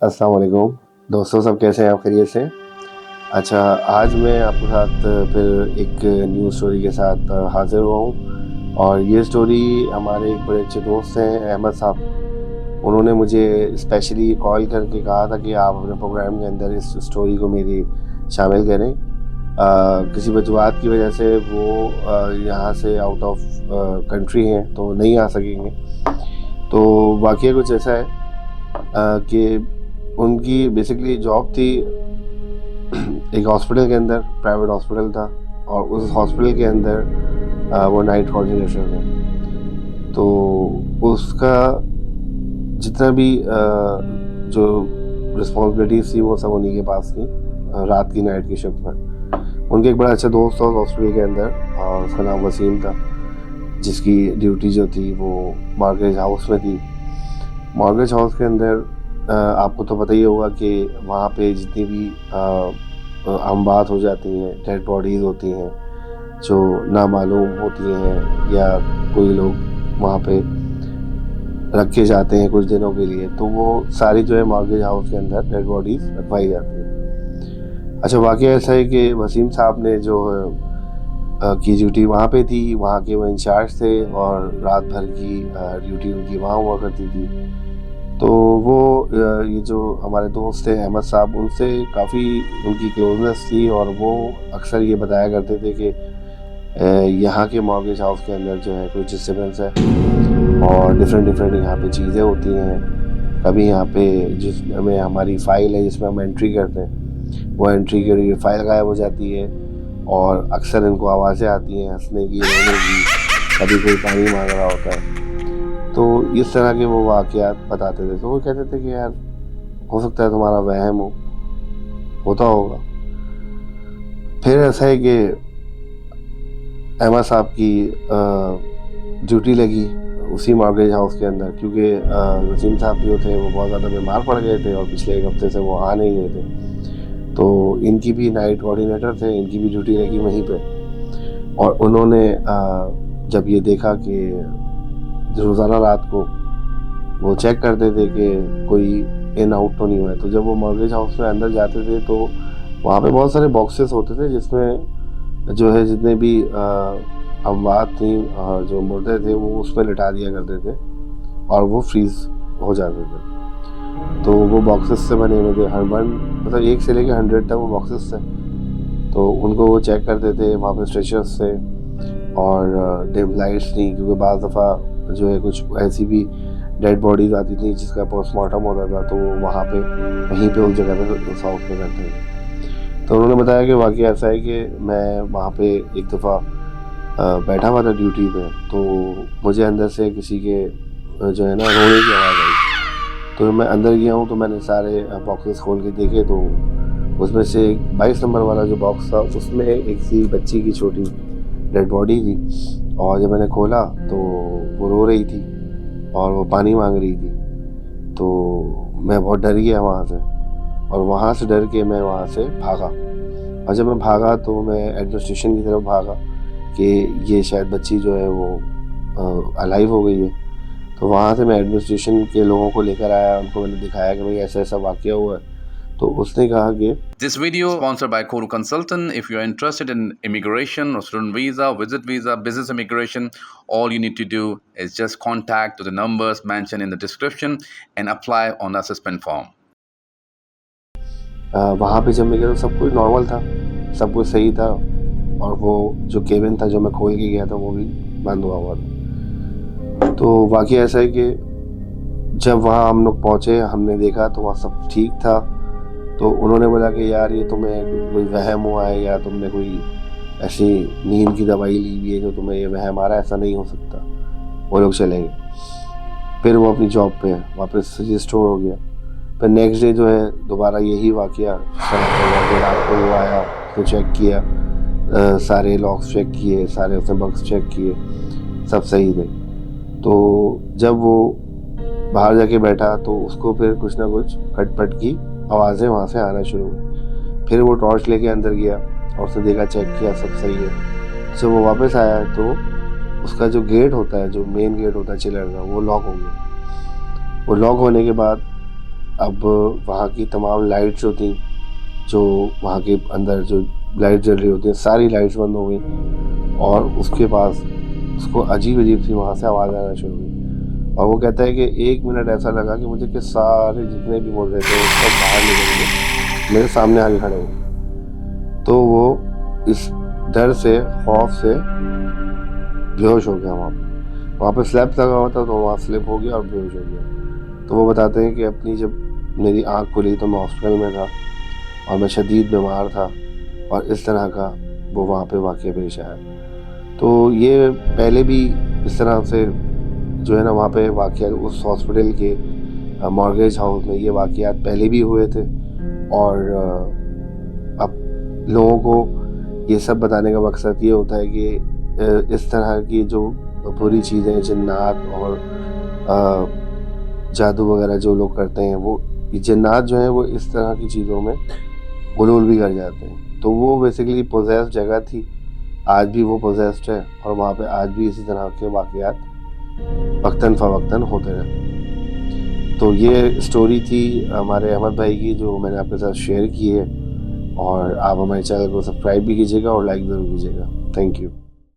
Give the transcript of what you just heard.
अस्सलाम वालेकुम दोस्तों, सब कैसे हैं आप? खैरियत से? अच्छा, आज मैं आपके साथ फिर एक न्यू स्टोरी के साथ हाज़िर हुआ हूँ और ये स्टोरी हमारे एक बड़े अच्छे दोस्त हैं अहमद साहब। उन्होंने मुझे स्पेशली कॉल करके कहा था कि आप अपने प्रोग्राम के अंदर इस स्टोरी को मेरी शामिल करें। किसी वजूहात की वजह से वो यहाँ से आउट ऑफ कंट्री हैं तो नहीं आ सकेंगे। तो वाक़या कुछ ऐसा है कि उनकी बेसिकली जॉब थी एक हॉस्पिटल के अंदर, प्राइवेट हॉस्पिटल था और उस हॉस्पिटल के अंदर वो नाइट कोऑर्डिनेटर थे। तो उसका जितना भी जो रिस्पॉन्सिबिलिटीज़ थी वो सब उन्हीं के पास थी रात की नाइट की शिफ्ट में। उनके एक बड़ा अच्छा दोस्त था उस हॉस्पिटल के अंदर और उसका नाम वसीम था, जिसकी ड्यूटी जो थी वो मॉर्गेज हाउस में थी। मॉर्गेज हाउस के अंदर आपको तो पता ही होगा कि वहाँ पे जितनी भी अमवात हो जाती हैं, डेड बॉडीज़ होती हैं जो नामालूम होती हैं या कोई लोग वहाँ पे रखे जाते हैं कुछ दिनों के लिए, तो वो सारी जो है मॉर्गेज हाउस के अंदर डेड बॉडीज़ रखवाई जाती हैं। अच्छा, वाक़या ऐसा है कि वसीम साहब ने जो की ड्यूटी वहाँ पे थी, वहाँ के वो इंचार्ज थे और रात भर की ड्यूटी उनकी वहाँ हुआ करती थी। तो वो ये जो हमारे दोस्त थे अहमद साहब, उनसे काफ़ी उनकी क्लोजनेस थी और वो अक्सर ये बताया करते थे कि यहाँ के मॉर्गेज हाउस के अंदर जो है कुछ डिस्टर्बेंस है और डिफरेंट यहाँ पे चीज़ें होती हैं। कभी यहाँ पे जिसमें हमारी फ़ाइल है जिसमें हम एंट्री करते हैं, वो एंट्री की फ़ाइल गायब हो जाती है और अक्सर इनको आवाज़ें आती हैं हँसने की, रोने की, कभी कोई पानी मांग रहा होता है। तो इस तरह के वो वाक़यात बताते थे। तो वो कहते थे कि यार हो सकता है तुम्हारा वहम होता होगा। फिर ऐसा है कि अहमद साहब की ड्यूटी लगी उसी मॉर्गेज हाउस के अंदर, क्योंकि वसीम साहब जो थे वो बहुत ज़्यादा बीमार पड़ गए थे और पिछले एक हफ़्ते से वो आ नहीं रहे थे। तो इनकी भी नाइट कोऑर्डिनेटर थे, इनकी भी ड्यूटी लगी वहीं पे और उन्होंने जब ये देखा कि रोज़ाना रात को वो चेक करते थे कि कोई इन आउट तो नहीं हुआ है, तो जब वो मॉर्गेज हाउस में अंदर जाते थे तो वहाँ पे बहुत सारे बॉक्सेस होते थे जिसमें जो है जितने भी अमवात थी और जो मुर्दे थे वो उस पर लिटा दिया करते थे और वो फ्रीज़ हो जाते थे। तो वो बॉक्सेस से बने हुए थे, हर वन मतलब 1 से लेकर 100 तक वो बॉक्सेस थे। तो उनको वो चेक करते थे, वहाँ पे स्ट्रेचर्स थे और डिम लाइट्स थी, क्योंकि बाज़ दफ़ा जो है कुछ ऐसी भी डेड बॉडीज़ आती थी जिसका पोस्टमार्टम होता था, तो वहाँ पे वहीं पे उस जगह पे साउथ में करते थे। तो उन्होंने बताया कि वाक़या ऐसा है कि मैं वहाँ पे एक दफ़ा बैठा हुआ था ड्यूटी पे, तो मुझे अंदर से किसी के जो है ना रोने की आवाज़ आई। तो मैं अंदर गया हूँ तो मैंने सारे बॉक्सेस खोल के देखे, तो उसमें से 22 नंबर वाला जो बॉक्स था उसमें एक सी बच्ची की छोटी डेड बॉडी थी और जब मैंने खोला तो वो रो रही थी और वो पानी मांग रही थी। तो मैं बहुत डर गया वहाँ से और वहाँ से डर के मैं वहाँ से भागा और जब मैं भागा तो मैं एडमिनिस्ट्रेशन की तरफ भागा कि ये शायद बच्ची जो है वो अलाइव हो गई है। तो वहाँ से मैं एडमिनिस्ट्रेशन के लोगों को लेकर आया, उनको मैंने दिखाया कि भाई ऐसा ऐसा वाक़या हुआ है। तो उसने कहा कि This video sponsored by Koru Consultant. If you are interested in immigration or student visa, visit visa, business immigration, all you need to do is just contact the numbers mentioned in the description and apply on the assessment form. वहाँ पे जब मैं गया तो सब कुछ normal था, सब कुछ सही था और वो जो केबिन था जो मैं खोल के गया था वो भी बंद हुआ था। तो वाक़या ऐसा है कि जब वहाँ हम लोग पहुँचे, हमने देखा तो वहाँ सब ठीक था। तो उन्होंने बोला कि यार ये तुम्हें कोई वहम हुआ है या तुमने कोई ऐसी नींद की दवाई ली हुई है जो तुम्हें ये वहम आ रहा है, ऐसा नहीं हो सकता। वो लोग चले गए। फिर वो अपनी जॉब पे वापस रिस्टोर हो गया। फिर नेक्स्ट डे जो है दोबारा यही वाक़या रात को वो आया, उसने चेक किया, सारे लॉक्स चेक किए, सारे उसने बग्स चेक किए, सब सही थे। तो जब वो बाहर जाके बैठा तो उसको फिर कुछ ना कुछ खटपट की आवाज़ें वहाँ से आना शुरू हुई। फिर वो टॉर्च लेके अंदर गया और उसने देखा, चेक किया, सब सही है। जब वो वापस आया तो उसका जो गेट होता है, जो मेन गेट होता है चिलर का, वो लॉक हो गया। वो लॉक होने के बाद अब वहाँ की तमाम लाइट्स जो थी, जो वहाँ के अंदर जो लाइट जल रही होती हैं, सारी लाइट्स बंद हो गई और उसके पास उसको अजीब-अजीब सी वहाँ से आवाज़ आना शुरू हुई। और वो कहता है कि 1 मिनट ऐसा लगा कि मुझे कि सारे जितने भी मुर्गे थे सब बाहर निकल के मेरे सामने आके खड़े हुए। तो वो इस डर से, खौफ से बेहोश हो गया वहाँ पे स्लैब लगा हुआ था, तो वहाँ स्लिप हो गया और बेहोश हो गया। तो वो बताते हैं कि अपनी जब मेरी आँख खुली तो मैं हॉस्पिटल में था और मैं शदीद बीमार था और इस तरह का वो वहाँ पे वाक़या पेश आया। तो ये पहले भी इस तरह से जो है ना वहाँ पे वाक़या उस हॉस्पिटल के मॉर्गेज हाउस में ये वाक़यात पहले भी हुए थे और अब लोगों को ये सब बताने का मकसद ये होता है कि इस तरह की जो बुरी चीज़ें, जिन्नात और जादू वगैरह जो लोग करते हैं, वो जिन्नात जो हैं वो इस तरह की चीज़ों में गुलूल भी कर जाते हैं। तो वो बेसिकली पोजेस्ड जगह थी, आज भी वो पोजेस्ड है और वहाँ पे आज भी इसी तरह के वाक़यात वक्तन फ़वक्तन होते रहते हैं। तो ये स्टोरी थी हमारे अहमद भाई की, जो मैंने आपके साथ शेयर की है और आप हमारे चैनल को सब्सक्राइब भी कीजिएगा और लाइक ज़रूर कीजिएगा। Thank you.